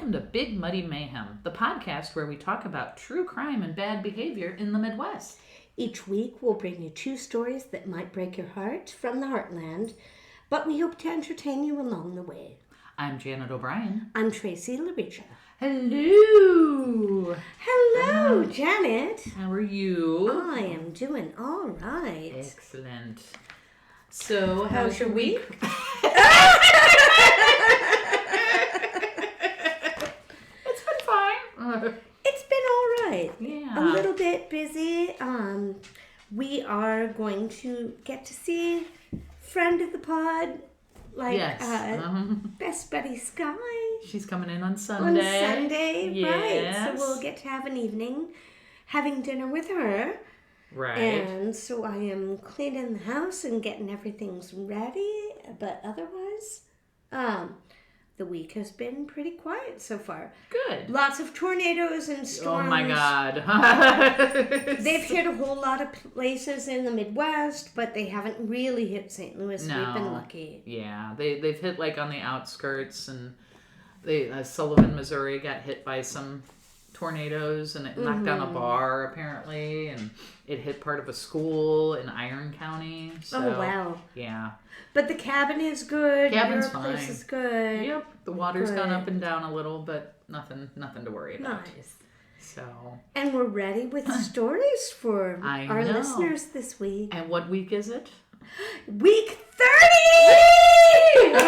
welcome to Big Muddy Mayhem, the podcast where we talk about true crime and bad behavior in the Midwest. Each week we'll bring you 2 stories that might break your heart from the heartland, but we hope to entertain you along the way. I'm Janet O'Brien. I'm Tracey and Ray. Hello! Hello, Janet. How are you? I am doing all right. Excellent. So, how's your week? It's been fine. It's been all right. Yeah. A little bit busy. We are going to get to see friend of the pod, best buddy Sky. She's coming in on Sunday. On Sunday, yes. Right. So we'll get to have an evening having dinner with her. Right. And so I am cleaning the house and getting everything ready. But otherwise, the week has been pretty quiet so far. Good. Lots of tornadoes and storms. Oh my God. They've hit a whole lot of places in the Midwest, but they haven't really hit St. Louis. No. We've been lucky. Yeah, they've hit like on the outskirts, and Sullivan, Missouri got hit by some tornadoes, and it knocked down a bar apparently, and it hit part of a school in Iron County. So, oh wow! Yeah, but the cabin is good. Cabin's Your fine. place is good. Yep, the water's gone up and down a little, but nothing to worry about. Nice. So, and we're ready with stories for our know. listeners this week. And what week is it? Week 30!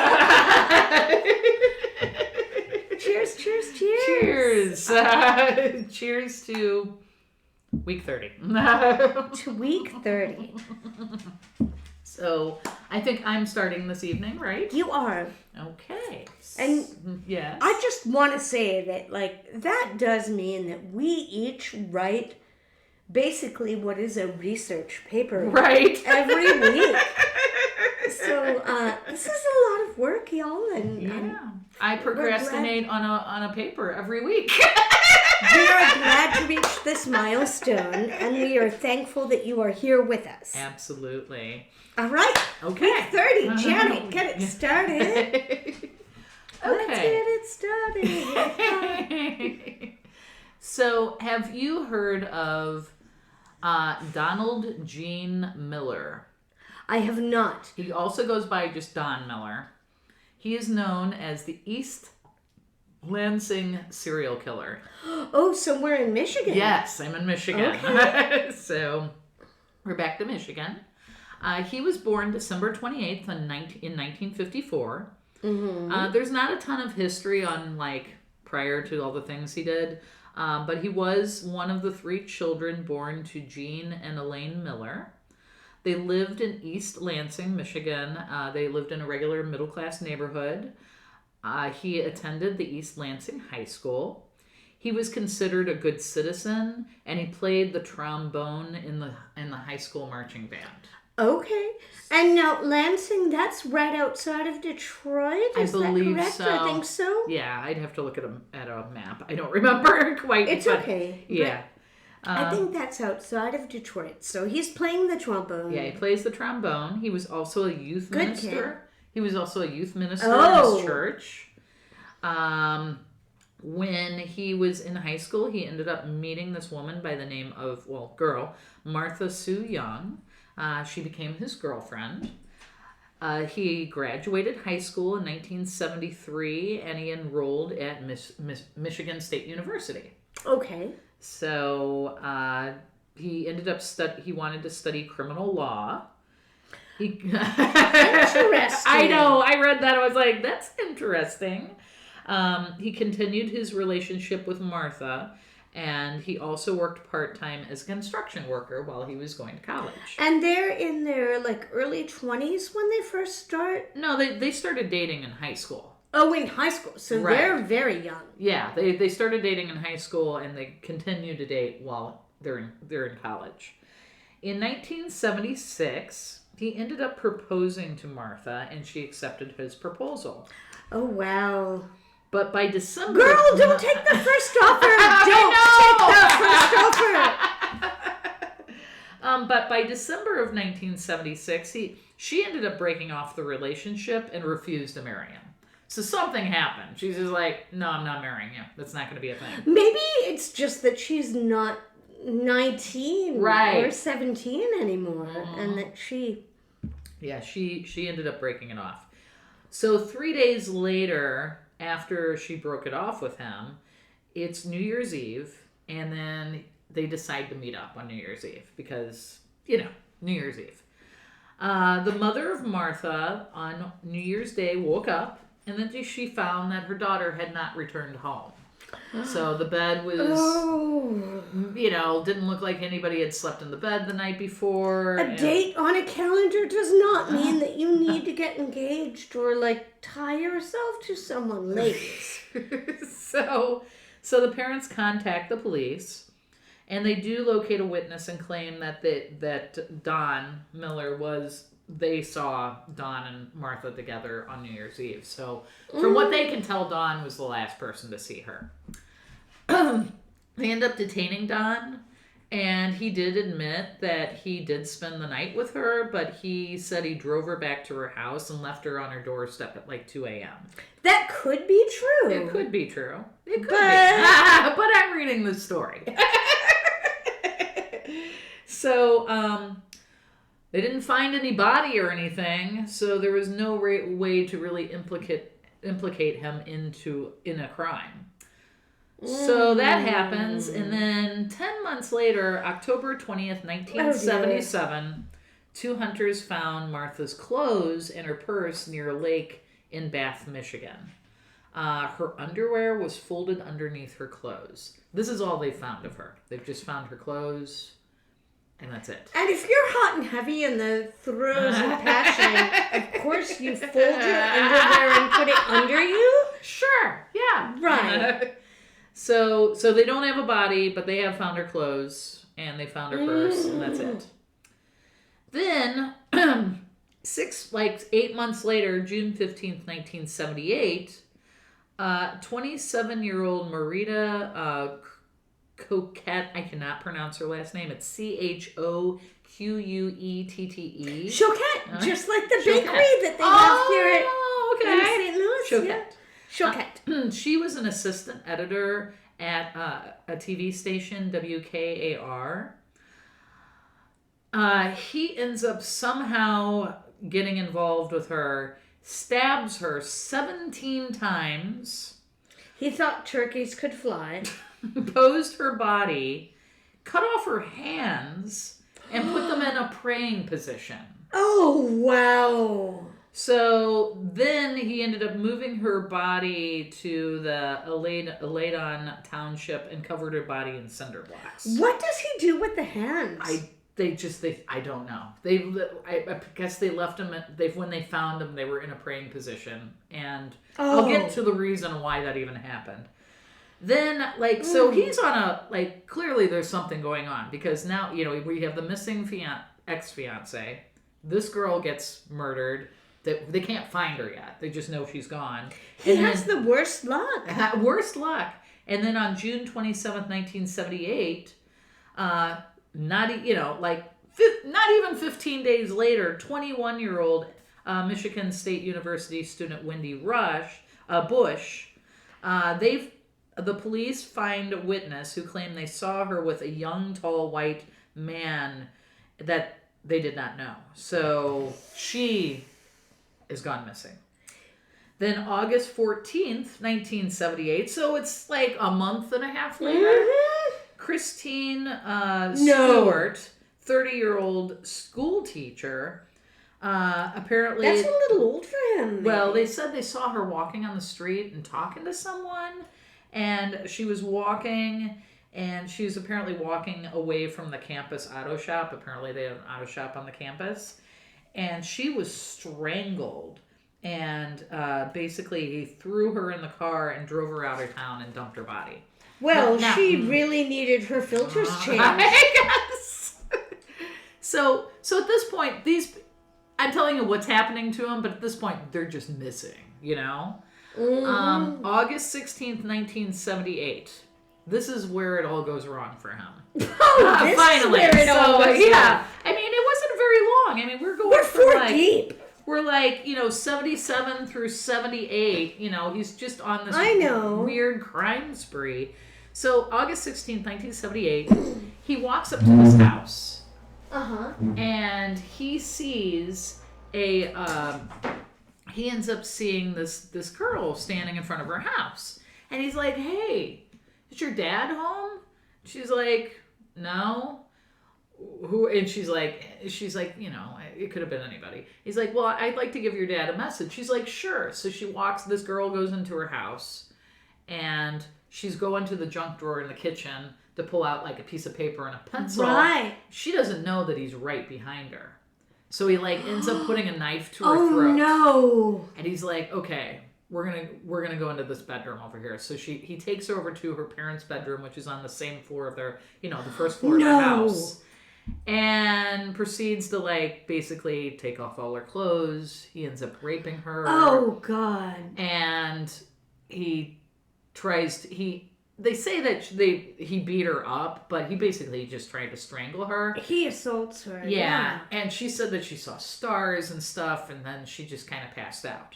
Cheers, cheers, cheers. Cheers. Cheers to week 30. To week 30. So, I think I'm starting this evening, right? You are. Okay. And yes. I just want to say that, that does mean that we each write basically what is a research paper. Right. Every week. So, this is a lot of work, y'all. And yeah. I procrastinate on a paper every week. We are glad to reach this milestone, and we are thankful that you are here with us. Absolutely. All right. Okay. Week 30. Janet, get it started. Okay. Let's get it started. So, have you heard of Donald Gene Miller? I have not. He also goes by just Don Miller. He is known as the East Lansing serial killer. Oh, so we're in Michigan. Yes, I'm in Michigan. Okay. So, we're back to Michigan. He was born December 28th in 1954. Mm-hmm. There's not a ton of history on, prior to all the things he did. But he was one of the 3 children born to Gene and Elaine Miller. They lived in East Lansing, Michigan. They lived in a regular middle-class neighborhood. He attended the East Lansing High School. He was considered a good citizen, and he played the trombone in the high school marching band. Okay. And now Lansing, that's right outside of Detroit? Is I believe that correct? so. I think so. Yeah, I'd have to look at a map. I don't remember quite. It's okay. Yeah. I think that's outside of Detroit. So he's playing the trombone. Yeah, he plays the trombone. He was also a youth minister. Kid. He was also a youth minister in his church. When he was in high school, he ended up meeting this woman by the name of, Martha Sue Young. She became his girlfriend. He graduated high school in 1973, and he enrolled at Michigan State University. Okay. So he ended up he wanted to study criminal law. Interesting. I know. I read that. I was like, that's interesting. He continued his relationship with Martha, and he also worked part-time as a construction worker while he was going to college. And they're in their early 20s when they first start? No, they started dating in high school. Oh, in high school. So Right. They're very young. Yeah, they started dating in high school, and they continue to date while they're in college. In 1976, he ended up proposing to Martha, and she accepted his proposal. Oh, wow. But by December... Girl, don't take the first offer! Don't take the first offer! But by December of 1976, she ended up breaking off the relationship and refused to marry him. So something happened. She's just like, no, I'm not marrying you. That's not going to be a thing. Maybe it's just that she's not 19 or 17 anymore, and that she... Yeah, she ended up breaking it off. So 3 days later, after she broke it off with him, it's New Year's Eve, and then they decide to meet up on New Year's Eve because, New Year's Eve. The mother of Martha on New Year's Day woke up, and then she found that her daughter had not returned home. So the bed was, didn't look like anybody had slept in the bed the night before. A date on a calendar does not mean that you need to get engaged or, tie yourself to someone, ladies. So the parents contact the police, and they do locate a witness and claim that Don Miller they saw Don and Martha together on New Year's Eve. So from what they can tell, Don was the last person to see her. They end up detaining Don, and he did admit that he did spend the night with her, but he said he drove her back to her house and left her on her doorstep at 2 a.m. That could be true. It could be true. It could be. But I'm reading the story. So, they didn't find any body or anything, so there was no way to really implicate him in a crime. So that happens, and then 10 months later, October 20th, 1977, two hunters found Martha's clothes and her purse near a lake in Bath, Michigan. Her underwear was folded underneath her clothes. This is all they found of her. They've just found her clothes, and that's it. And if you're hot and heavy in the throes of passion, of course you fold your underwear and put it under you? Sure, yeah. Right. So they don't have a body, but they have found her clothes, and they found her purse, and that's it. Then, 8 months later, June 15th, 1978, 27-year-old Marita Coquette, I cannot pronounce her last name. It's Choquette. Choquette, just like the bakery that they have here in St. Louis. Choquette. Choquette. She was an assistant editor at a TV station, WKAR. He ends up somehow getting involved with her, stabs her 17 times. He thought turkeys could fly. Posed her body, cut off her hands, and put them in a praying position. Oh, wow. So then he ended up moving her body to the Aladon Township and covered her body in cinder blocks. What does he do with the hands? I don't know. I guess they left him. When they found him, they were in a praying position, and I'll get to the reason why that even happened. Then, so he's on a, clearly there's something going on, because now, we have the missing ex-fiance. This girl gets murdered. They can't find her yet. They just know she's gone. He has the worst luck. Worst luck. And then on June 27th, 1978, not even 15 days later, 21-year-old Michigan State University student Wendy Bush, the police find a witness who claimed they saw her with a young, tall, white man that they did not know. So she is gone missing. Then August 14th, 1978, so it's a month and a half later, Christine Stewart, 30-year-old school teacher, apparently... That's a little old for him. Maybe. Well, they said they saw her walking on the street and talking to someone, and she was walking, and she was apparently walking away from the campus auto shop. Apparently they have an auto shop on the campus. And she was strangled, and basically he threw her in the car and drove her out of town and dumped her body. Well, she really needed her filters changed. I guess. So at this point, I'm telling you what's happening to them, but at this point, they're just missing, August 16th, 1978. This is where it all goes wrong for him. Oh, this finally. Is where it all goes wrong. Yeah. I mean, it wasn't very long. I mean, we're 4 deep. we're like, 77 through 78, he's just on this weird crime spree. So August 16th, 1978, he walks up to his house. And he sees he ends up seeing this girl standing in front of her house. And he's like, hey, is your dad home? She's like, no. Who? And she's like, it could have been anybody. He's like, well, I'd like to give your dad a message. She's like, sure. So this girl goes into her house, and she's going to the junk drawer in the kitchen to pull out like a piece of paper and a pencil. Right. She doesn't know that he's right behind her. So he ends up putting a knife to her throat. Oh no. And he's like, okay, we're gonna go into this bedroom over here. So he takes her over to her parents' bedroom, which is on the same floor of their, the first floor of their house. And proceeds to basically take off all her clothes. He ends up raping her. Oh God. And they say that he beat her up, but he basically just tried to strangle her. He assaults her. Yeah. And she said that she saw stars and stuff, and then she just kind of passed out.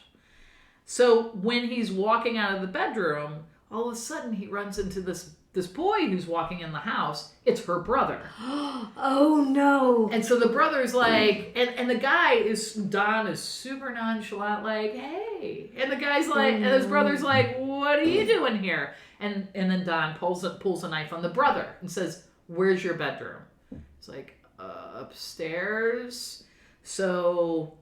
So when he's walking out of the bedroom, all of a sudden he runs into this boy who's walking in the house. It's her brother. Oh no. And so the brother's like, and the guy Don is super nonchalant, like, hey. And the guy's like, and his brother's like, what are you doing here? And then Don pulls a knife on the brother and says, where's your bedroom? It's like, upstairs. So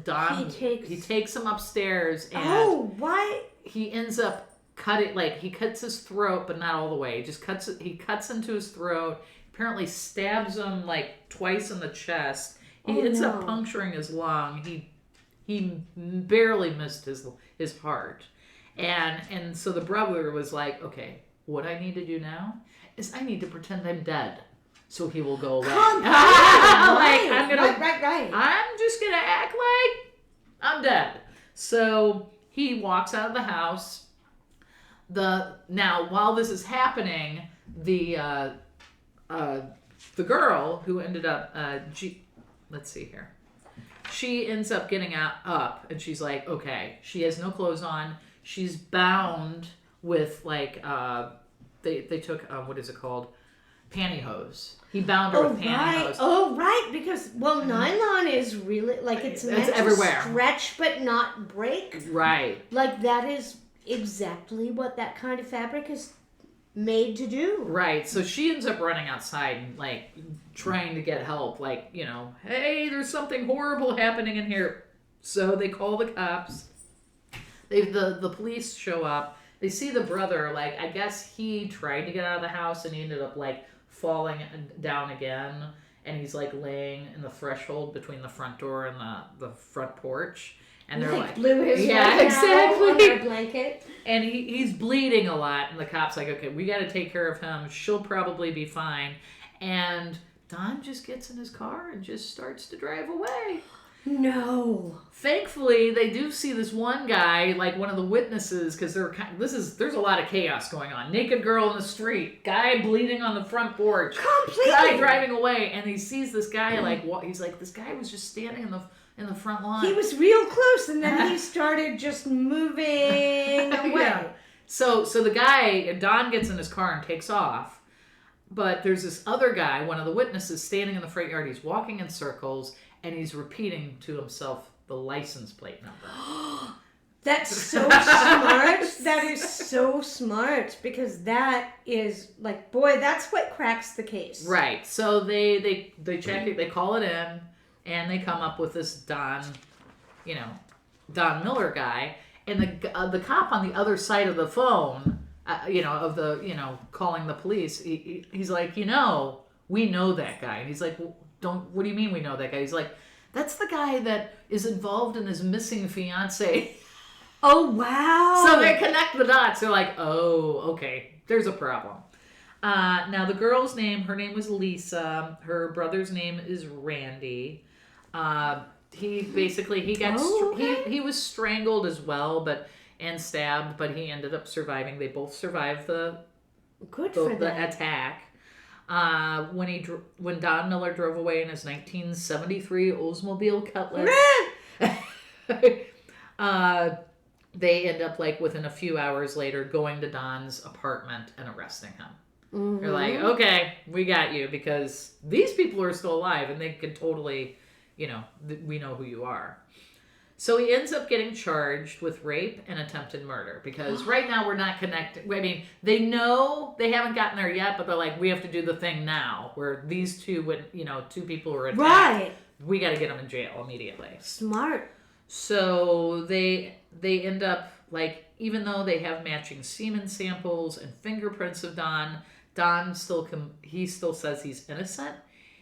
Don, he takes him upstairs, and why? He ends up he cuts his throat, but not all the way. He cuts into his throat, apparently stabs him twice in the chest. He ends up puncturing his lung. He barely missed his heart. And so the brother was like, okay, what I need to do now is I need to pretend I'm dead, so he will go away. Right. I'm just gonna act like I'm dead. So he walks out of the house. Now while this is happening, the girl who ended up let's see here. She ends up getting up, and she's like, okay, she has no clothes on. She's bound with they took what is it called? Pantyhose. He bound her with pantyhose. Right. Oh, right, because nylon is really it's meant everywhere. To stretch but not break. Right. That is exactly what that kind of fabric is made to do. Right. So she ends up running outside and trying to get help. Hey, there's something horrible happening in here. So they call the cops. The police show up. They see the brother. I guess he tried to get out of the house and he ended up falling down again. And he's laying in the threshold between the front door and the front porch. And they're blew his exactly on their blanket. And he's bleeding a lot. And the cop's like, okay, we got to take care of him. She'll probably be fine. And Don just gets in his car and just starts to drive away. No. Thankfully, they do see this one guy, one of the witnesses, because there's a lot of chaos going on. Naked girl in the street, guy bleeding on the front porch, completely, guy driving away, and he sees this guy he's like, this guy was just standing in the front lawn. He was real close, and then he started just moving away. Yeah. So the guy, Don, gets in his car and takes off. But there's this other guy, one of the witnesses, standing in the front yard. He's walking in circles, and he's repeating to himself the license plate number. That's so smart. That is so smart, because that is boy, that's what cracks the case. Right. So they check it, they call it in, and they come up with this Don Miller guy, and the cop on the other side of the phone, calling the police, he's like, we know that guy. And he's like, what do you mean we know that guy? He's like, that's the guy that is involved in his missing fiance. Oh, wow. So they connect the dots. They're like, oh, okay, there's a problem. Now the girl's name, her name was Lisa. Her brother's name is Randy. He got he was strangled as well, and stabbed, but he ended up surviving. They both survived the attack. When Don Miller drove away in his 1973 Oldsmobile Cutlass, They end up, like, within a few hours later, going to Don's apartment and arresting him. Mm-hmm. They're like, okay, we got you, because these people are still alive, and they could totally, we know who you are. So he ends up getting charged with rape and attempted murder, because right now we're not connected. I mean, they know they haven't gotten there yet, but they're like, we have to do the thing now, where these two people were attacked. Right. We got to get them in jail immediately. Smart. So they end up, like, even though they have matching semen samples and fingerprints of Don still says he's innocent.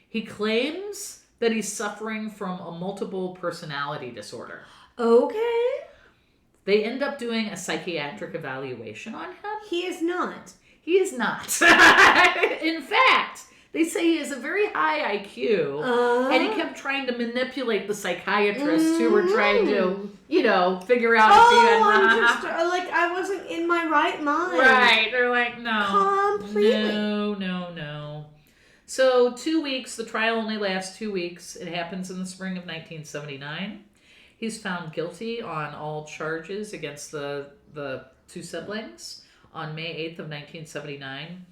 He claims that he's suffering from a multiple personality disorder. Okay. They end up doing a psychiatric evaluation on him. He is not. He is not. In fact, they say he has a very high IQ, and he kept trying to manipulate the psychiatrists who were trying to, figure out if he had... I'm just, I wasn't in my right mind. Right. They're like, no. Completely. No. So 2 weeks, the trial only lasts 2 weeks. It happens in the spring of 1979. He's found guilty on all charges against the two siblings on May 8th of 1979.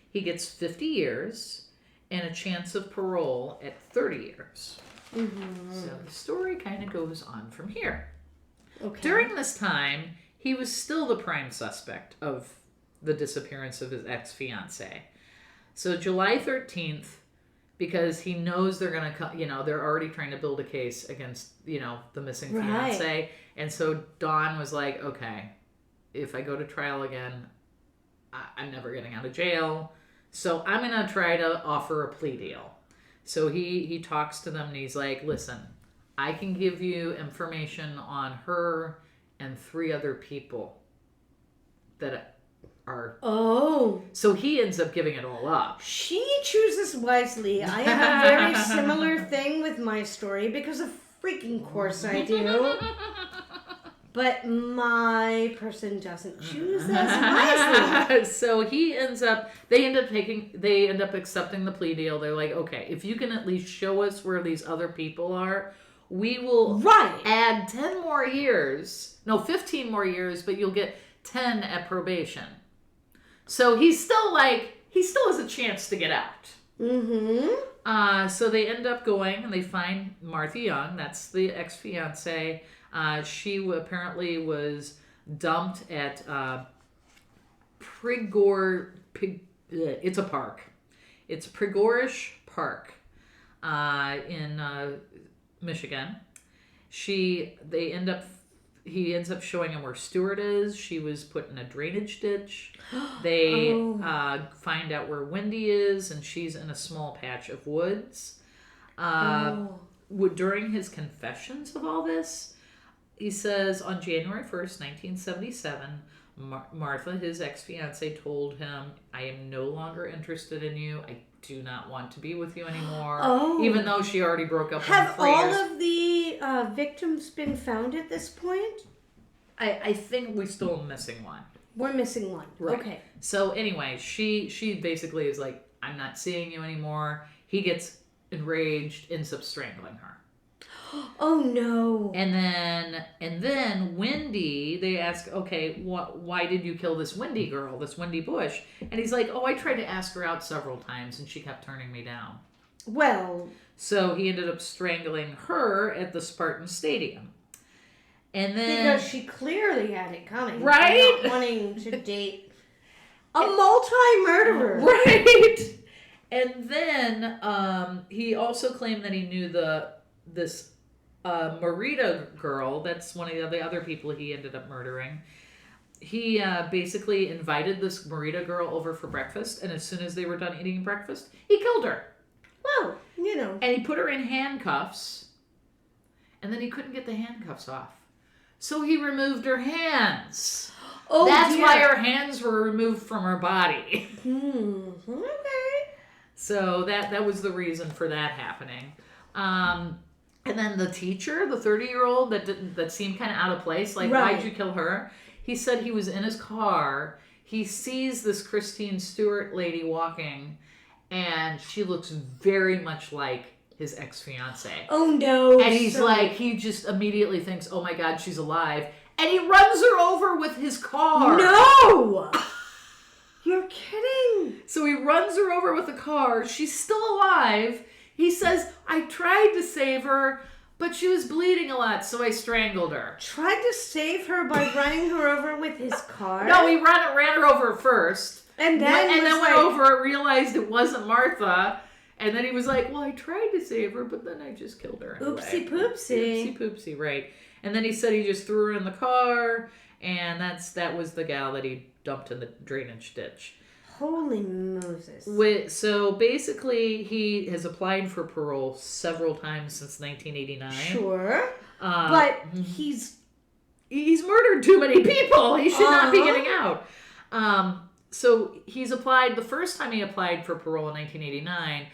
He gets 50 years and a chance of parole at 30 years. Mm-hmm. So the story kind of goes on from here. Okay. During this time, he was still the prime suspect of the disappearance of his ex-fiancée. So July 13th, because he knows they're going to, they're already trying to build a case against, the missing fiancé. And so Dawn was like, okay, if I go to trial again, I'm never getting out of jail. So I'm going to try to offer a plea deal. So he talks to them and he's like, listen, I can give you information on her and 3 other people that are... Oh. So he ends up giving it all up. She chooses wisely. I have a very similar thing with my story because of freaking course I do. But my person doesn't choose as wisely. So they end up accepting the plea deal. They're like, okay, if you can at least show us where these other people are, we will add 15 more years, but you'll get 10 at probation. So he still has a chance to get out. Mm-hmm. So they end up going and they find Martha Young. That's the ex-fiancée. She apparently was dumped at it's a park. It's Prigorish Park in Michigan. He ends up showing him where Stewart is. She was put in a drainage ditch. They find out where Wendy is, and she's in a small patch of woods. During his confessions of all this, he says on January 1st, 1977, Martha, his ex-fiancée, told him, I am no longer interested in you. I do not want to be with you anymore. Even though she already broke up with him. Have all of the victims been found at this point? I think we're still missing one. We're missing one. Right. Okay. So anyway, she basically is like, I'm not seeing you anymore. He gets enraged, ends up strangling her. Oh no. And then Wendy, they ask, okay, why did you kill this Wendy girl, this Wendy Bush? And he's like, I tried to ask her out several times and she kept turning me down. Well. So he ended up strangling her at the Spartan Stadium. And then... Because she clearly had it coming. Right? Not wanting to date a multi-murderer. Right? And then he also claimed that he knew this Marita girl. That's one of the other people he ended up murdering. He basically invited this Marita girl over for breakfast, and as soon as they were done eating breakfast, he killed her. Well, And he put her in handcuffs, and then he couldn't get the handcuffs off. So he removed her hands. Oh, that's why her hands were removed from her body. Okay. So that was the reason for that happening. And then the teacher, the 30-year-old that seemed kind of out of place, like, why'd you kill her? He said he was in his car. He sees this Christine Stewart lady walking, and she looks very much like his ex-fiance. Oh no. And he's like, he just immediately thinks, oh my God, she's alive. And he runs her over with his car. No! You're kidding. So he runs her over with the car. She's still alive. He says, I tried to save her, but she was bleeding a lot, so I strangled her. Tried to save her by running her over with his car? No, he ran her over first. And then went over, realized it wasn't Martha. And then he was like, well, I tried to save her, but then I just killed her anyway. Oopsie poopsie. Oopsie poopsie, right. And then he said he just threw her in the car, and that was the gal that he dumped in the drainage ditch. Holy Moses. So basically, he has applied for parole several times since 1989. Sure. But he's murdered too many people. He should not be getting out. So he's applied, the first time he applied for parole in 1989,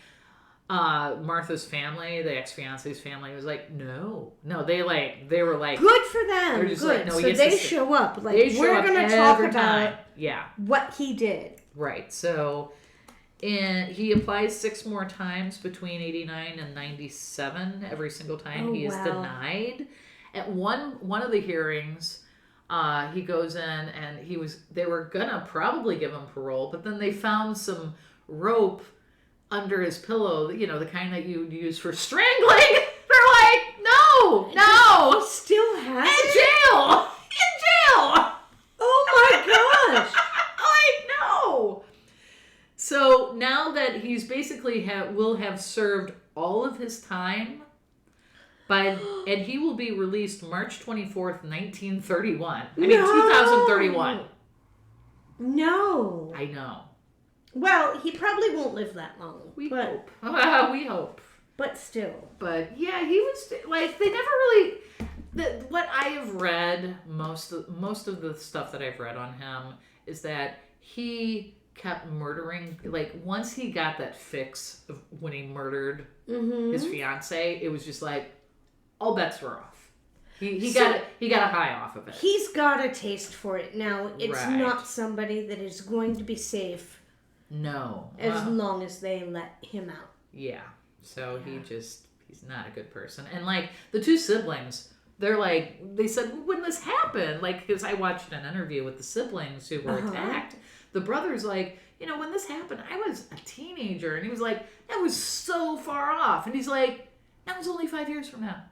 Martha's family, the ex-fiance's family, was like, no. They were like, good for them. They're just good. like, no, so they show up. Like, we're going to talk about what he did. Right. So he applies 6 more times between 89 and 97. Every single time he is denied. At one of the hearings, he goes in and they were gonna probably give him parole, but then they found some rope under his pillow, the kind that you'd use for strangling. They're like, no. He still has In it? jail. Oh my gosh. Like, no. So now that he's basically will have served all of his time and he will be released March 24th, 1931. 2031. No. I know. Well, he probably won't live that long. We hope. We hope. But still. But yeah, he was like, they never really. What I have read, most of the stuff that I've read on him is that he kept murdering. Like, once he got that fix of when he murdered his fiance, it was just like, all bets were off. He got a high off of it. He's got a taste for it now. It's not somebody that is going to be safe. No. As long as they let him out. Yeah. So he's not a good person. And like the 2 siblings, they said, when this happened, because I watched an interview with the siblings who were attacked. The brother's like, when this happened, I was a teenager. And he was like, that was so far off. And he's like, that was only 5 years from now.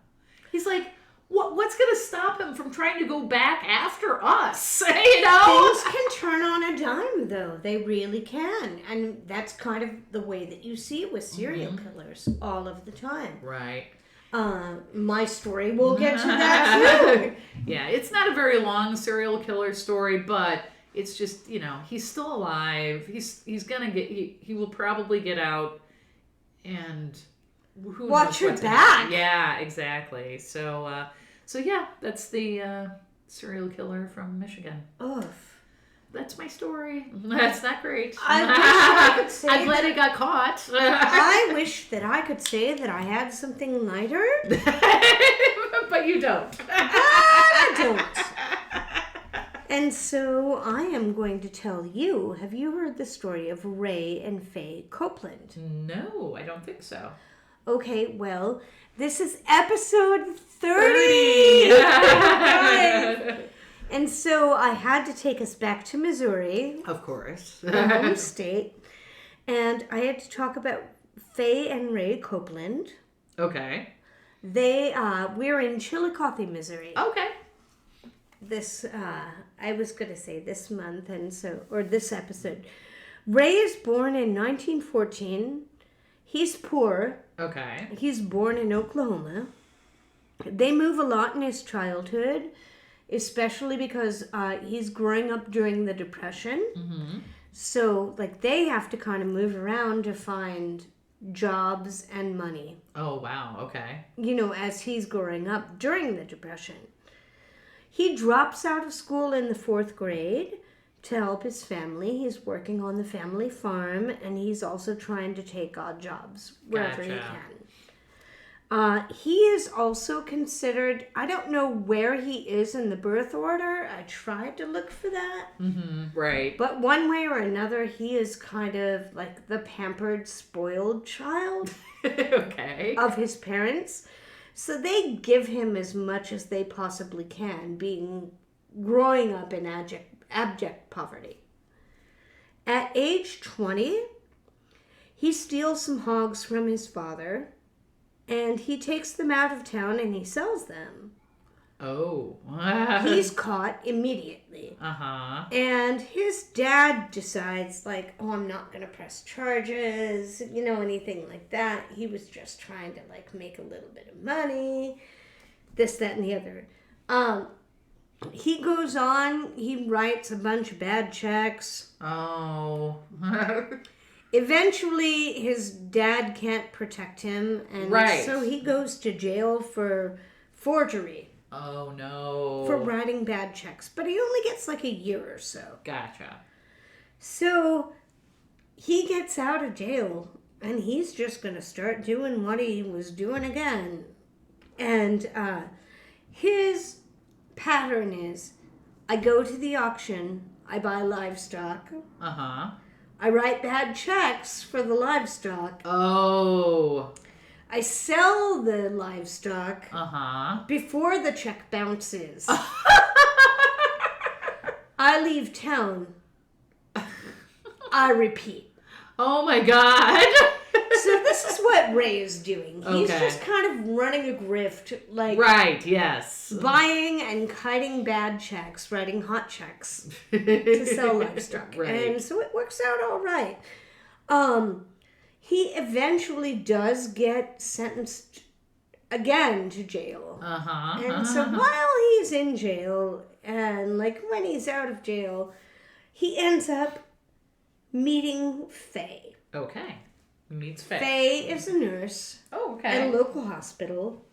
He's like, what's going to stop him from trying to go back after us? Things can turn on a dime, though. They really can. And that's kind of the way that you see it with serial killers all of the time. Right. My story, we'll get to that too. Yeah, it's not a very long serial killer story, but it's just, he's still alive. He's going to he will probably get out, and who watch knows your what's back. Yeah, exactly. So yeah, that's the serial killer from Michigan. Ugh. That's my story. That's not great. I wish I could say I'm glad it got caught. I wish that I could say that I had something lighter. But you don't. I don't. And so I am going to tell you, have you heard the story of Ray and Faye Copeland? No, I don't think so. Okay, well, this is episode 30! And so I had to take us back to Missouri. Of course. The home state. And I had to talk about Faye and Ray Copeland. Okay. We're in Chillicothe, Missouri. Okay. I was going to say this month, or this episode. Ray is born in 1914. He's poor. Okay. He's born in Oklahoma. They move a lot in his childhood, especially because he's growing up during the Depression. Mm-hmm. So, they have to kind of move around to find jobs and money. Oh, wow. Okay. As he's growing up during the Depression. He drops out of school in the 4th grade to help his family. He's working on the family farm, and he's also trying to take odd jobs wherever he He is also considered, I don't know where he is in the birth order. I tried to look for that. Mm-hmm. Right. But one way or another, he is kind of like the pampered, spoiled child Okay. of his parents. So they give him as much as they possibly can, growing up in abject poverty. At age 20, he steals some hogs from his father, and he takes them out of town and he sells them. Oh. He's caught immediately. Uh-huh. And his dad decides, like, oh, I'm not going to press charges, anything like that. He was just trying to, like, make a little bit of money, this, that, and the other. He goes on, he writes a bunch of bad checks. Oh. Eventually, his dad can't protect him, and so he goes to jail for forgery. Oh, no. For writing bad checks. But he only gets like a year or so. Gotcha. So he gets out of jail, and he's just going to start doing what he was doing again. And his pattern is, I go to the auction, I buy livestock. Uh-huh. I write bad checks for the livestock. Oh. I sell the livestock before the check bounces. I leave town. I repeat. Oh my God. So this is what Ray is doing. He's just kind of running a grift, like right, yes, buying and kiting bad checks, writing hot checks to sell livestock, right. And so it works out all right. He eventually does get sentenced again to jail. And so while he's in jail, and like when he's out of jail, he ends up meeting Faye. Okay. Meets Faye. Faye is a nurse at a local hospital.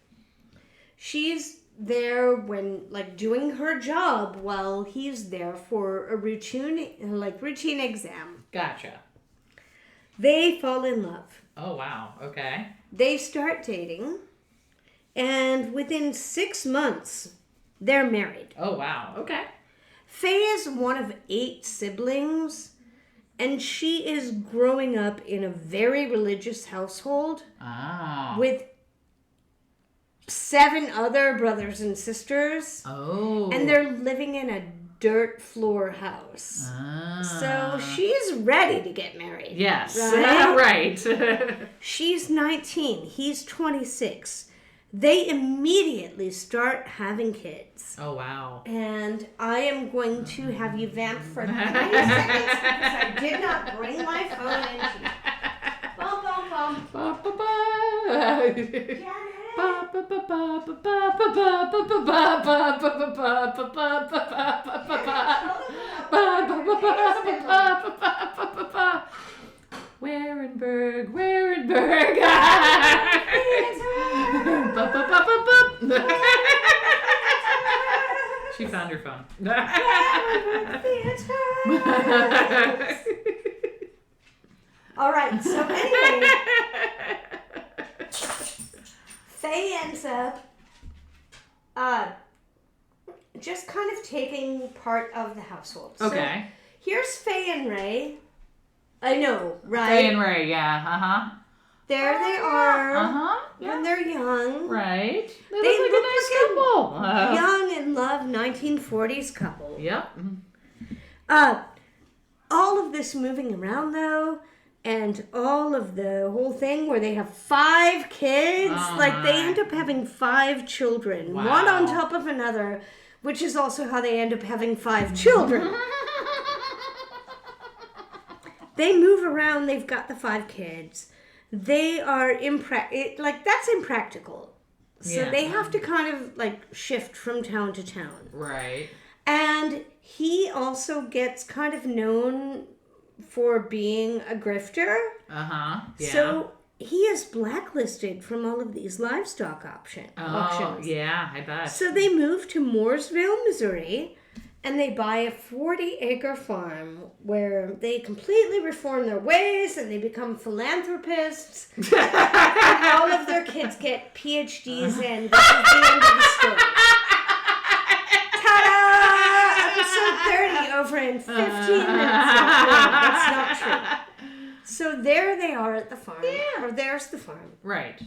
She's there when, like, doing her job while he's there for a routine exam. Gotcha. They fall in love. Oh, wow. Okay. They start dating, and within 6 months, they're married. Oh, wow. Okay. Faye is one of 8 siblings, and she is growing up in a very religious household with 7 other brothers and sisters. Oh. And they're living in a dirt floor house. So she's ready to get married. Yes. Right? Right. She's 19. He's 26. They immediately start having kids. Oh, wow. And I am going to have you vamp for 3 seconds because I did not bring my phone in here. Bum, bum, bum. Ba, ba, ba. Ba, ba, ba, ba, ba, ba, ba, ba, ba, ba, ba, ba, ba, ba, ba, ba, ba, ba, ba. Warenberg. She found her phone. All right, so anyway, Faye ends up just kind of taking part of the household. Okay. So here's Faye and Ray. I know, right? Faye and Ray, yeah. There they are. Yeah. When they're young. Right. They They look like a nice couple. Young and love 1940s couple. Yep. All of this moving around though, and all of the whole thing where they have 5 kids, like they end up having 5 children, one on top of another, which is also how they end up having 5 children. They move around, they've got the 5 kids. They are that's impractical. So they have to kind of like shift from town to town. Right. And he also gets kind of known for being a grifter. Yeah. So he is blacklisted from all of these livestock auctions. Yeah, I bet. So they move to Mooresville, Missouri, and they buy a 40-acre farm where they completely reform their ways and they become philanthropists. And all of their kids get PhDs, and this is the end of the story. Ta-da! Episode 30 over in 15 minutes. No, that's not true. So there they are at the farm. Yeah. Or there's the farm. Right.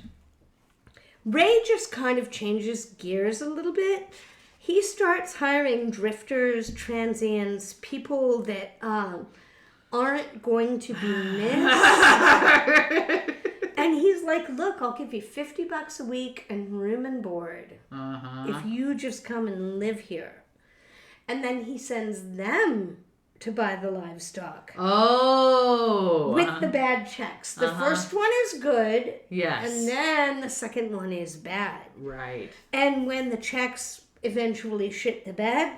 Ray just kind of changes gears a little bit. He starts hiring drifters, transients, people that aren't going to be missed. And he's like, look, I'll give you $50 a week and room and board if you just come and live here. And then he sends them to buy the livestock. Oh. With the bad checks. The first one is good. Yes. And then the second one is bad. Right. And when the checks eventually shit the bed,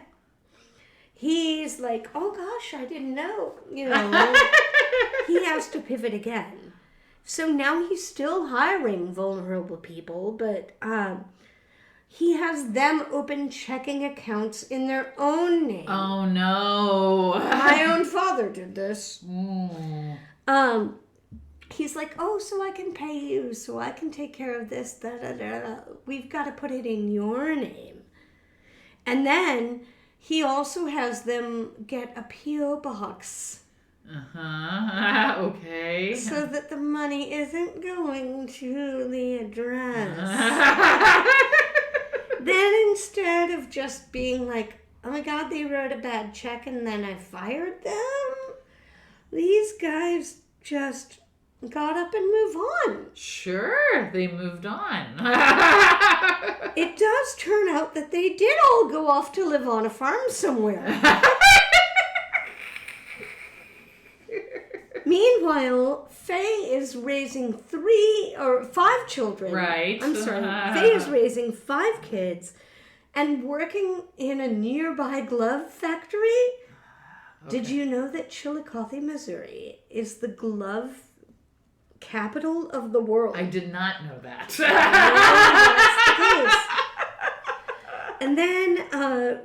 he's like, oh gosh, I didn't know. You know, he has to pivot again. So now he's still hiring vulnerable people, but he has them open checking accounts in their own name. Oh no. My own father did this. Mm. He's like, oh, so I can pay you, so I can take care of this. Da, da, da, da. We've got to put it in your name. And then he also has them get a P.O. box. Okay. So that the money isn't going to the address. Then instead of just being like, oh my God, they wrote a bad check and then I fired them, these guys just got up and moved on. Sure, they moved on. It does turn out that they did all go off to live on a farm somewhere. Meanwhile, Faye is raising 3 or 5 children. Right. I'm sorry. Faye is raising 5 kids and working in a nearby glove factory. Okay. Did you know that Chillicothe, Missouri is the glove capital of the world? I did not know that. That's the case. And then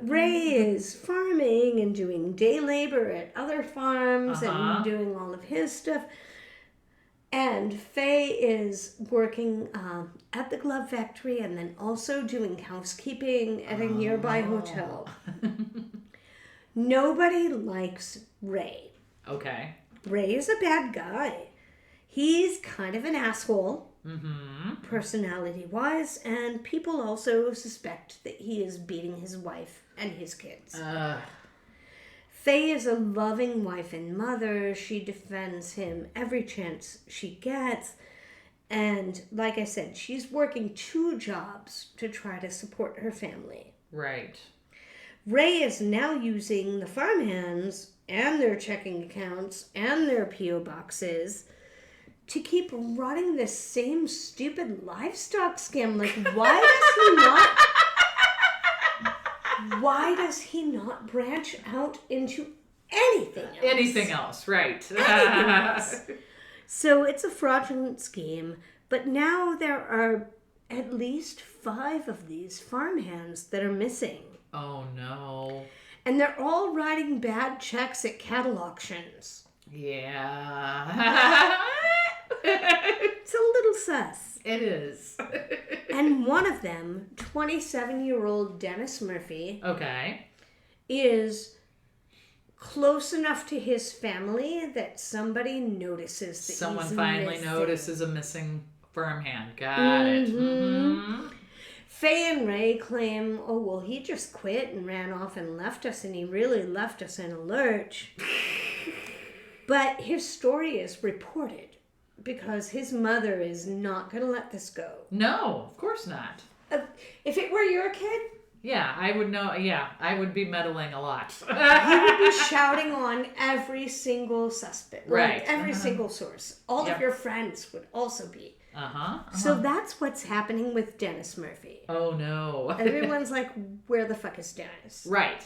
Ray is farming and doing day labor at other farms and doing all of his stuff. And Faye is working at the glove factory and then also doing housekeeping at a nearby hotel. Nobody likes Ray. Okay. Ray is a bad guy. He's kind of an asshole. Personality-wise, and people also suspect that he is beating his wife and his kids. Faye is a loving wife and mother. She defends him every chance she gets. And like I said, she's working 2 jobs to try to support her family. Right. Ray is now using the farmhands and their checking accounts and their P.O. boxes to keep running this same stupid livestock scam. Like, why does he not branch out into anything else? Anything else, right. Anything else. So it's a fraudulent scheme, but now there are at least 5 of these farmhands that are missing. Oh no. And they're all writing bad checks at cattle auctions. Yeah. It's a little sus. It is. And one of them, 27-year-old Dennis Murphy, Okay. is close enough to his family that somebody notices that Someone he's finally missing. notices a missing farmhand. Got it. Mm-hmm. Faye and Ray claim, oh, well, he just quit and ran off and left us, and he really left us in a lurch. But his story is reported because his mother is not going to let this go. No, of course not. If it were your kid, yeah, I would know. Yeah, I would be meddling a lot. he would be shouting on every single suspect, right? Like every single source. All of your friends would also be. So that's what's happening with Dennis Murphy. Oh no! Everyone's like, "Where the fuck is Dennis?" Right.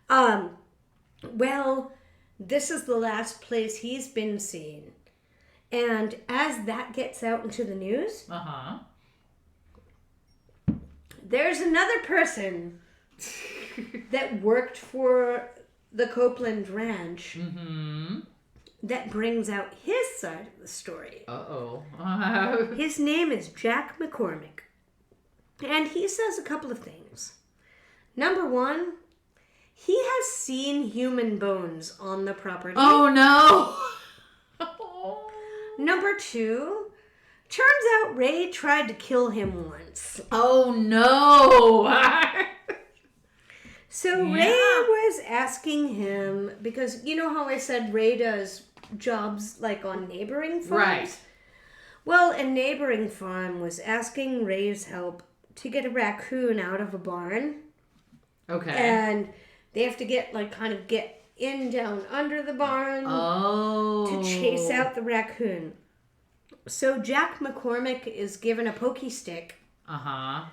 Well, this is the last place he's been seen, and as that gets out into the news, there's another person that worked for the Copeland Ranch Mm-hmm. that brings out his side of the story. Uh-oh. His name is Jack McCormick. And he says a couple of things. Number one, he has seen human bones on the property. Oh, no. Number two, turns out Ray tried to kill him once. Oh, no. So Yeah. Ray was asking him, because you know how I said Ray does jobs like on neighboring farms? Right. Well, a neighboring farm was asking Ray's help to get a raccoon out of a barn. Okay. And they have to get in down under the barn to chase out the raccoon. So Jack McCormick is given a pokey stick. Uh-huh.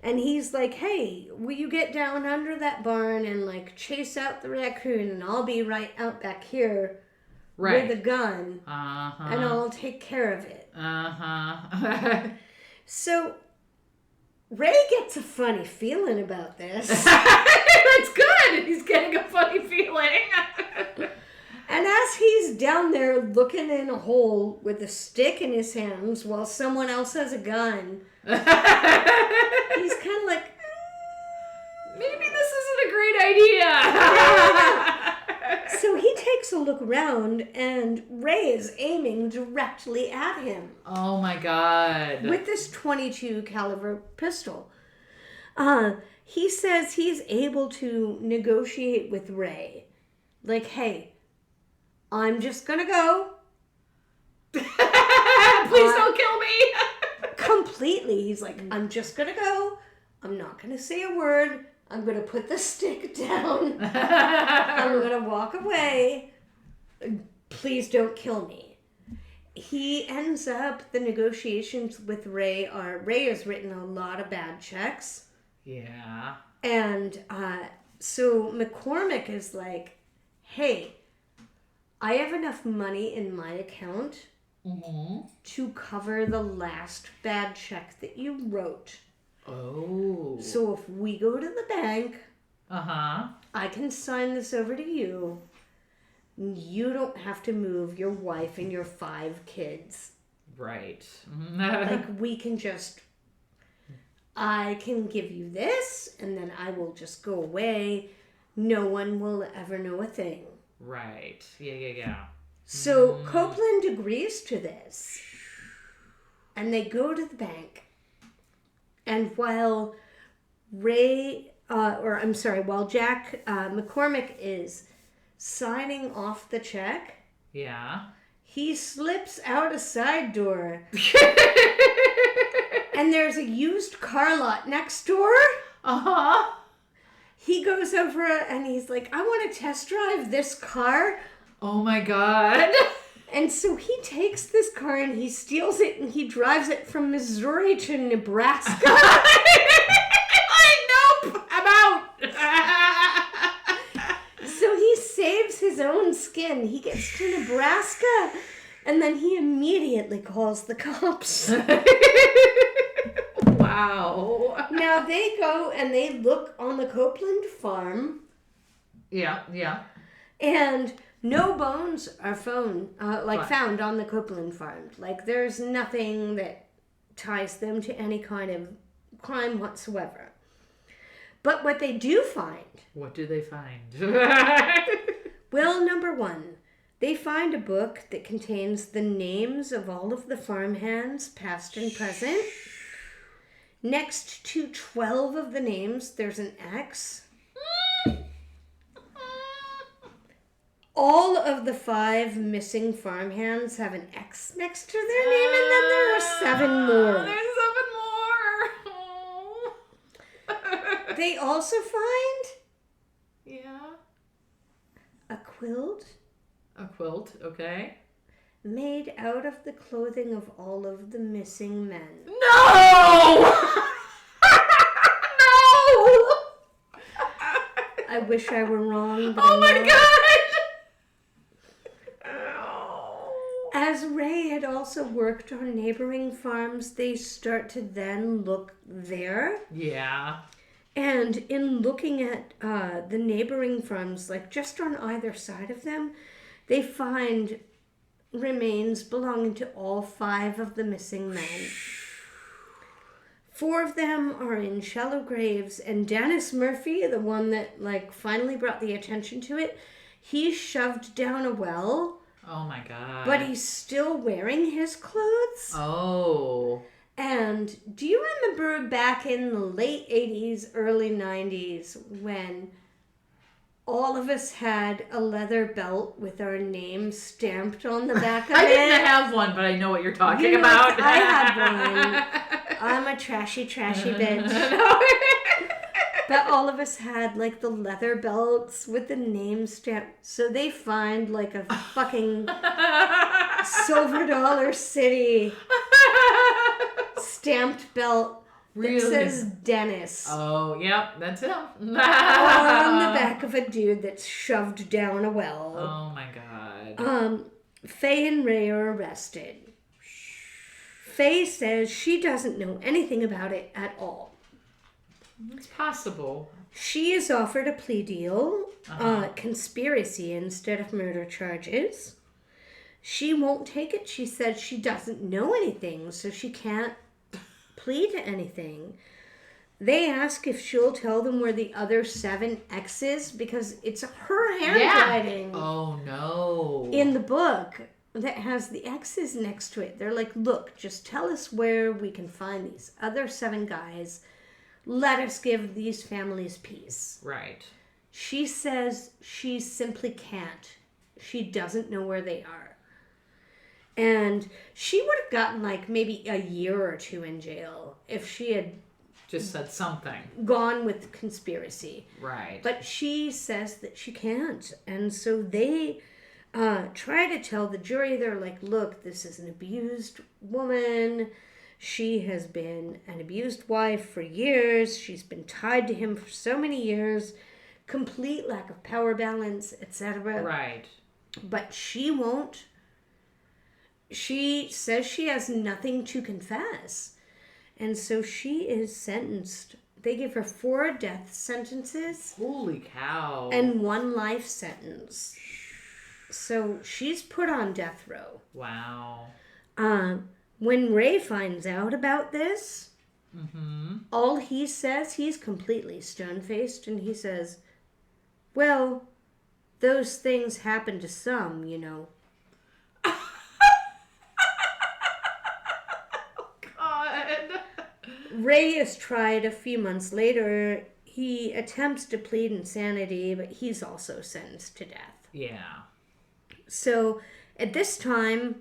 And he's like, hey, will you get down under that barn and chase out the raccoon, and I'll be right out back here with a gun, and I'll take care of it. Uh-huh. So Ray gets a funny feeling about this. That's good. He's getting a funny feeling. And as he's down there looking in a hole with a stick in his hands while someone else has a gun, he's kind of like, maybe this isn't a great idea. So he takes a look around, and Ray is aiming directly at him. Oh my God. With this .22 caliber pistol. He says he's able to negotiate with Ray. Like, hey, I'm just gonna go. Please don't kill me. Completely. He's like, I'm just gonna go. I'm not gonna say a word. I'm gonna put the stick down. I'm gonna walk away. Please don't kill me. He ends up, the negotiations with Ray has written a lot of bad checks. Yeah. And so McCormick is like, hey, I have enough money in my account to cover the last bad check that you wrote. Oh. So if we go to the bank, Uh-huh. I can sign this over to you. You don't have to move your wife and your 5 kids. Right. We can just... I can give you this, and then I will just go away. No one will ever know a thing. Right. Yeah. So Copeland agrees to this. And they go to the bank. And while while Jack McCormick is signing off the check, Yeah. he slips out a side door. And there's a used car lot next door. Uh-huh. He goes over and he's like, I want to test drive this car. Oh my God. And so he takes this car and he steals it and he drives it from Missouri to Nebraska. Nope. I'm out. So he saves his own skin. He gets to Nebraska and then he immediately calls the cops. Wow. Now they go and they look on the Copeland farm. Yeah. And no bones are found on the Copeland farm. There's nothing that ties them to any kind of crime whatsoever. But what they do find... What do they find? Well, number one, they find a book that contains the names of all of the farmhands, past and present. Next to 12 of the names, there's an X. All of the 5 missing farmhands have an X next to their name, and then there are 7 more. There's 7 more. They also find Yeah. a quilt A quilt, okay. made out of the clothing of all of the missing men. No! No! I wish I were wrong, but Oh I'm my not. God! As Ray had also worked on neighboring farms, they start to then look there. Yeah. And in looking at the neighboring farms, like just on either side of them, they find remains belonging to all 5 of the missing men. 4 of them are in shallow graves, and Dennis Murphy, the one that like finally brought the attention to it, he's shoved down a well. Oh my God. But he's still wearing his clothes. Oh. And do you remember back in the late 80s, early 90s, when all of us had a leather belt with our name stamped on the back of it? I didn't have one, but I know what you're talking about. I had one. I'm a trashy bitch. But all of us had like the leather belts with the name stamped. So they find like a fucking Silver Dollar City stamped belt that says Dennis. Oh, yep, that's him. Or on the back of a dude that's shoved down a well. Oh my God. Faye and Ray are arrested. Faye says she doesn't know anything about it at all. It's possible. She is offered a plea deal, conspiracy instead of murder charges. She won't take it. She said she doesn't know anything, so she can't plead to anything. They ask if she'll tell them where the other 7 X's, because it's her handwriting. Yeah. Oh no. In the book that has the X's next to it. They're like, look, just tell us where we can find these other 7 guys. Let us give these families peace. Right. She says she simply can't. She doesn't know where they are. And she would have gotten like maybe a year or 2 in jail if she had just said something. Gone with conspiracy. Right. But she says that she can't. And so they try to tell the jury, they're like, look, this is an abused woman. She has been an abused wife for years. She's been tied to him for so many years. Complete lack of power balance, etc. Right. But she won't. She says she has nothing to confess. And so she is sentenced. They give her 4 death sentences. Holy cow. And 1 life sentence. So she's put on death row. Wow. When Ray finds out about this, all he says, he's completely stone-faced, and he says, well, those things happen to some, you know. God. Ray is tried a few months later. He attempts to plead insanity, but he's also sentenced to death. Yeah. So at this time,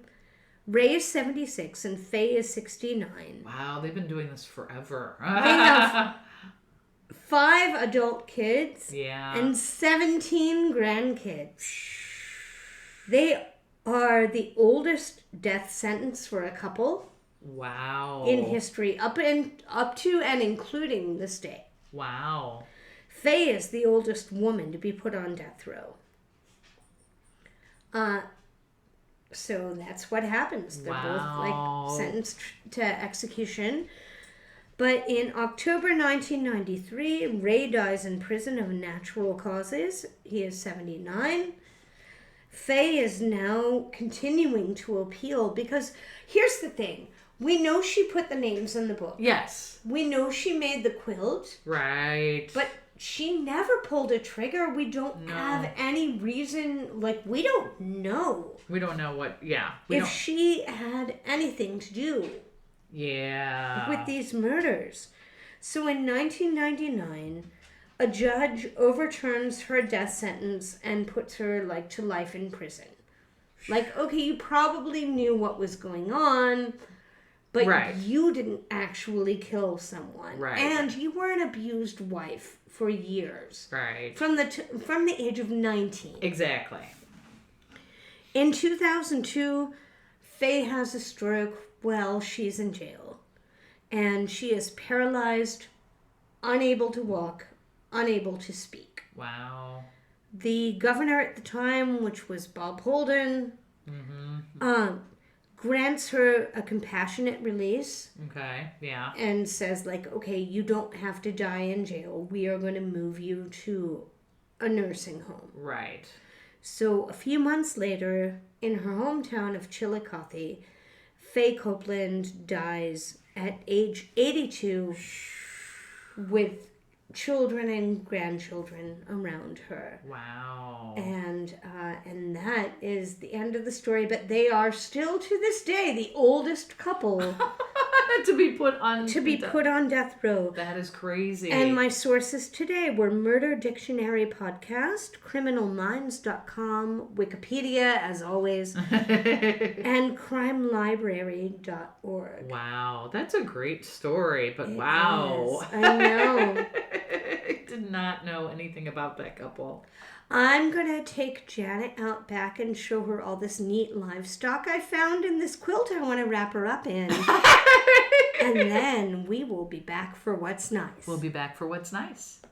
Ray is 76 and Faye is 69. Wow, they've been doing this forever. They have 5 adult kids and 17 grandkids. They are the oldest death sentence for a couple. Wow. In history, up to and including this day. Wow. Faye is the oldest woman to be put on death row. So that's what happens. They're both like sentenced to execution. But in October 1993, Ray dies in prison of natural causes. He is 79. Faye is now continuing to appeal because here's the thing. We know she put the names in the book. Yes. We know she made the quilt. Right. But she never pulled a trigger. We don't have any reason, like, we don't know. We don't know what, if she had anything to do with these murders. So in 1999, a judge overturns her death sentence and puts her, like, to life in prison. Like, okay, you probably knew what was going on, but you didn't actually kill someone. Right. And you were an abused wife for years. Right. From the age of 19. Exactly. In 2002, Faye has a stroke while she's in jail. And she is paralyzed, unable to walk, unable to speak. Wow. The governor at the time, which was Bob Holden, grants her a compassionate release. Okay, yeah. And says, like, okay, you don't have to die in jail. We are going to move you to a nursing home. Right. So a few months later, in her hometown of Chillicothe, Faye Copeland dies at age 82 with children and grandchildren around her. Wow. And that is the end of the story. But they are still to this day the oldest couple to be put on death row. That is crazy. And my sources today were Murder Dictionary Podcast, CriminalMinds.com, Wikipedia as always, and CrimeLibrary.org. Wow, that's a great story. But wow, I know. I did not know anything about that couple. I'm going to take Janet out back and show her all this neat livestock I found in this quilt I want to wrap her up in. And then we will be back for What's Nice. We'll be back for What's Nice.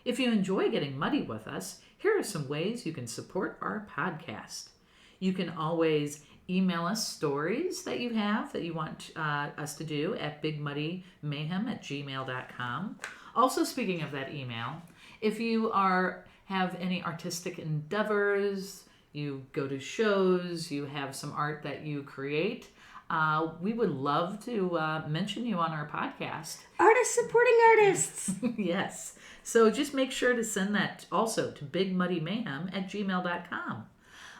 If you enjoy getting muddy with us, here are some ways you can support our podcast. You can always email us stories that you have that you want us to do at bigmuddymayhem@gmail.com. Also, speaking of that email, if you have any artistic endeavors, you go to shows, you have some art that you create, we would love to mention you on our podcast. Artists supporting artists. Yes. So just make sure to send that also to bigmuddymayhem@gmail.com.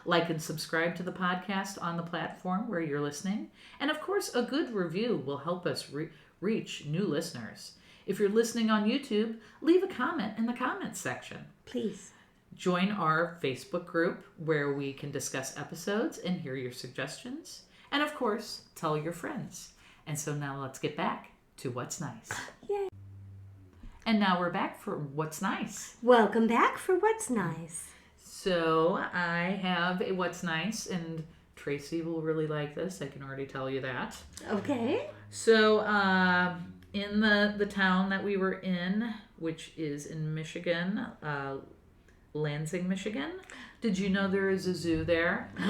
Like and subscribe to the podcast on the platform where you're listening. And of course, a good review will help us reach new listeners. If you're listening on YouTube, leave a comment in the comments section. Please. Join our Facebook group where we can discuss episodes and hear your suggestions. And of course, tell your friends. And so now let's get back to What's Nice. Yay. And now we're back for What's Nice. Welcome back for What's Nice. So I have a What's Nice, and Tracy will really like this. I can already tell you that. Okay. So in the town that we were in, which is in Michigan, Lansing, Michigan. Did you know there is a zoo there? Oh,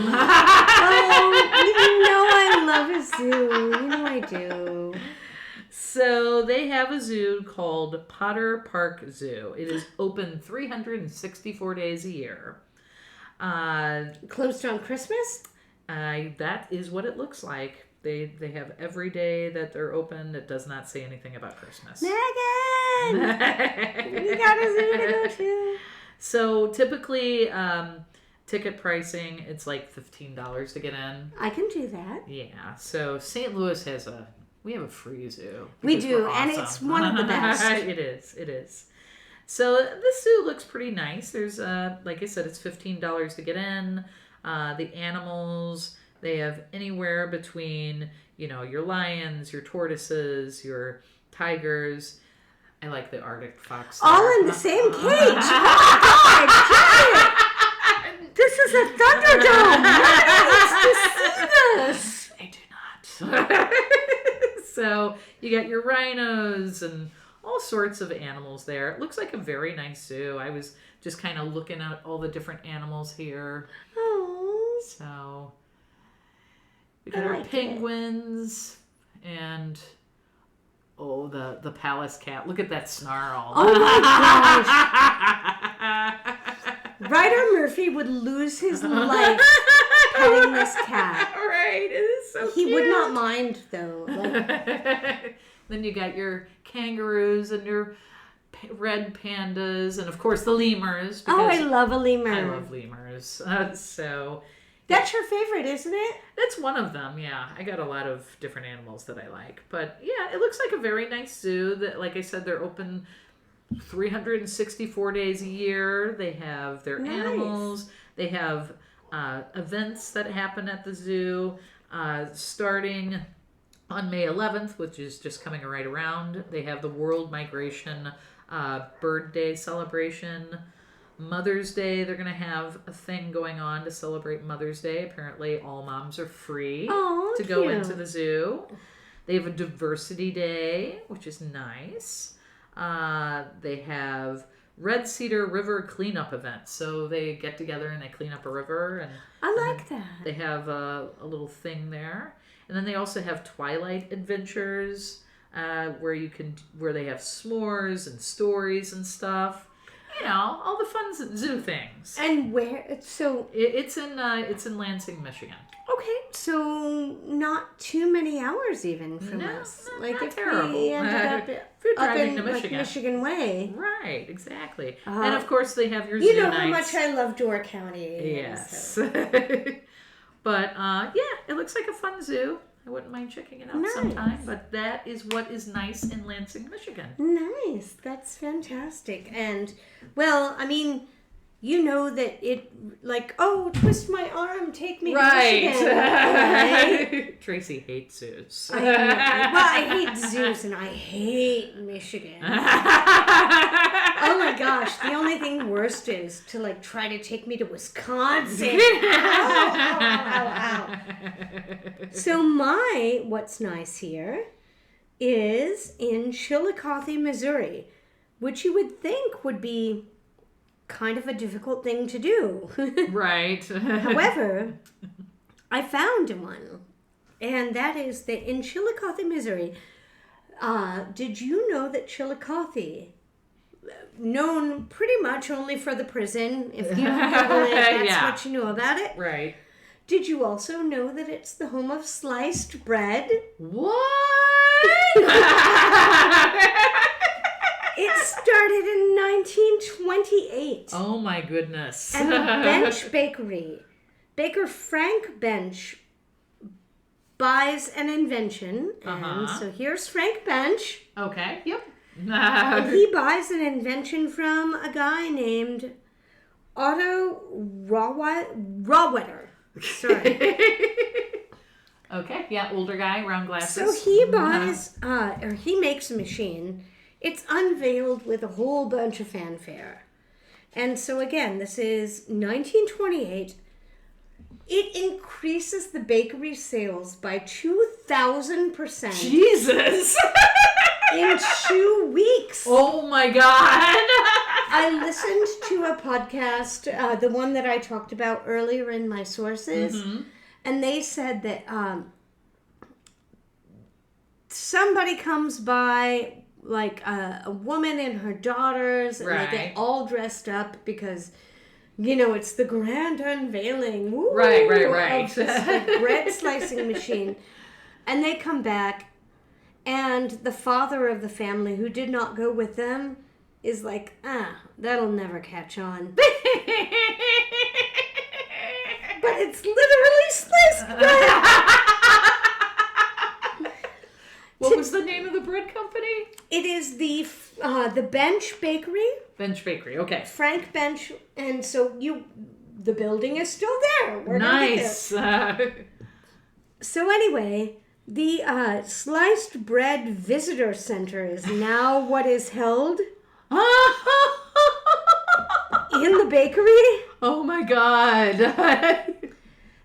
you know I love a zoo. You know I do. So they have a zoo called Potter Park Zoo. It is open 364 days a year. Closed on Christmas? That is what it looks like. They have every day that they're open. It does not say anything about Christmas. Megan! We got a zoo to go to. So typically, ticket pricing, it's like $15 to get in. I can do that. Yeah. So St. Louis we have a free zoo. We do, awesome. and it's one of the best. It is. So this zoo looks pretty nice. There's, like I said, it's $15 to get in. The animals, they have anywhere between, your lions, your tortoises, your tigers. I like the Arctic fox. All in the same cage. Oh my God, this is a Thunderdome. Nobody needs to see this. I do not. So you got your rhinos and all sorts of animals there. It looks like a very nice zoo. I was just kind of looking at all the different animals here. Oh. So we got our penguins and the palace cat. Look at that snarl. Oh my gosh. Ryder Murphy would lose his life petting this cat. Right, it is so He cute. would not mind though. Then you got your kangaroos and your red pandas and of course the lemurs. Oh, I love a lemur. I love lemurs. So that's your favorite, isn't it? that's one of them. Yeah, I got a lot of different animals that I like. But yeah, it looks like a very nice zoo. That, like I said, they're open 364 days a year. They have their animals. They have events that happen at the zoo starting on May 11th, which is just coming right around. They have the World Migration Bird Day celebration. Mother's Day, they're going to have a thing going on to celebrate Mother's Day. Apparently all moms are free to go into the zoo. They have a Diversity Day, which is nice. They have Red Cedar River cleanup event. So they get together and they clean up a river, and I like that. they have a little thing there. And then they also have Twilight Adventures, where they have s'mores and stories and stuff. You know, all the fun zoo things. And where? So it's in Lansing, Michigan. Okay, so not too many hours even from us. Not if terrible. we ended up If you're driving in to Michigan. Michigan Way. Right, exactly. And of course they have your zoo You know nights. how much I love Door County. Yes. So. But it looks like a fun zoo. I wouldn't mind checking it out sometime. But that is what is nice in Lansing, Michigan. Nice. That's fantastic. And, well, I mean, you know that it, like, oh, twist my arm, take me to Michigan. Right? Tracy hates zoos. I hate zoos and I hate Michigan. Oh my gosh, the only thing worst is to like try to take me to Wisconsin. Ow. So what's nice here is in Chillicothe, Missouri, which you would think would be kind of a difficult thing to do. Right. However, I found one, and that is that in Chillicothe, Missouri, did you know that Chillicothe, known pretty much only for the prison, if you Google it, that's what you know about it. Right. Did you also know that it's the home of sliced bread? What? It started in 1928. Oh my goodness. And the Bench Bakery, Baker Frank Bench, buys an invention. And so here's Frank Bench. Okay, yep. He buys an invention from a guy named Otto Rawwetter. Sorry. Okay, yeah, older guy, round glasses. So he buys, or he makes a machine. It's unveiled with a whole bunch of fanfare. And so again, this is 1928. It increases the bakery sales by 2,000%. Jesus! In 2 weeks. Oh my God! I listened to a podcast, the one that I talked about earlier in my sources, and they said that somebody comes by, like a woman and her daughters, and they get all dressed up because, you know, it's the grand unveiling. Woo, right. of this, like, bread slicing machine. And they come back, and the father of the family, who did not go with them, is like, that'll never catch on. But it's literally sliced bread. What was the name of the bread company? It is the Bench Bakery. Bench Bakery, okay. Frank Bench, and so the building is still there. We're nice. So anyway, the Sliced Bread Visitor Center is now what is held in the bakery. Oh my God.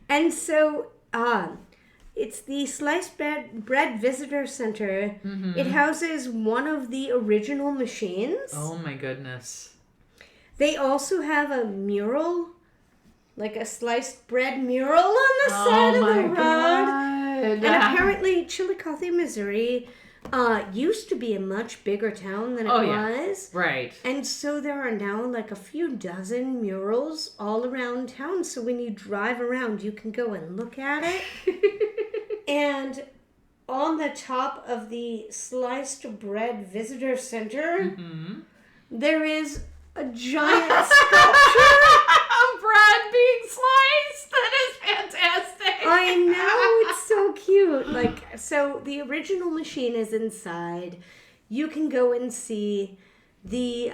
And so it's the Sliced Bread Visitor Center. It houses one of the original machines. Oh my goodness. They also have a mural, like a sliced bread mural on the side of the road. God. And apparently Chillicothe, Missouri used to be a much bigger town than it was. Right. And so there are now like a few dozen murals all around town. So when you drive around, you can go and look at it. And on the top of the Sliced Bread Visitor Center, there is a giant sculpture of bread being sliced. That is fantastic. I know, it's so cute. Like, so the original machine is inside. You can go and see the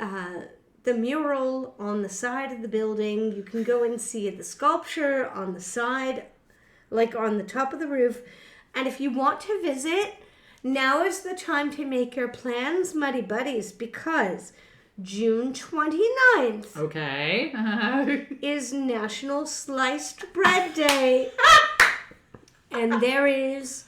mural on the side of the building. You can go and see the sculpture on the side, like on the top of the roof. And if you want to visit, now is the time to make your plans, Muddy Buddies, because June 29th is National Sliced Bread Day. And there is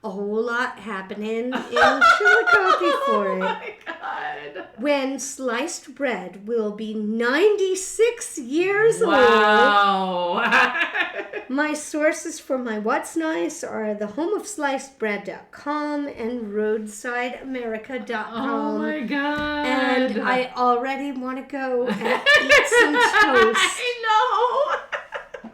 a whole lot happening in Chillicothe for it. Oh my God. when sliced bread will be 96 years old. Wow. My sources for my What's Nice are thehomeofslicedbread.com and roadsideamerica.com. Oh my God. And I already want to go and eat some toast. I know.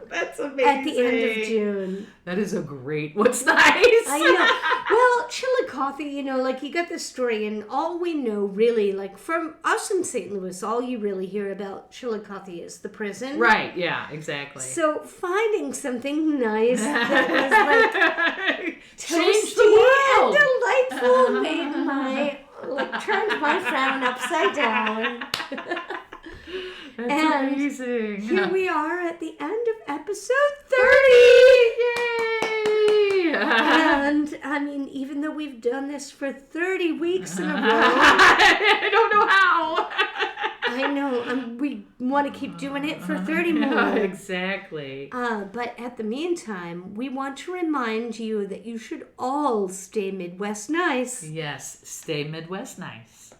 That's amazing. At the end of June. That is a great What's Nice. I know. Well, Chillicothe, you know, like you got this story, and all we know really, like from us in St. Louis, all you really hear about Chillicothe is the prison. Right, yeah, exactly. So finding something nice that was like Changed the toasty world. and delightful made my, like turned my frown upside down. That's And amazing. Here we are at the end of episode 30. Yay! And, I mean, even though we've done this for 30 weeks in a row. I don't know how. I know. We want to keep doing it for 30 more. Exactly. But at the meantime, we want to remind you that you should all stay Midwest nice. Yes, stay Midwest nice.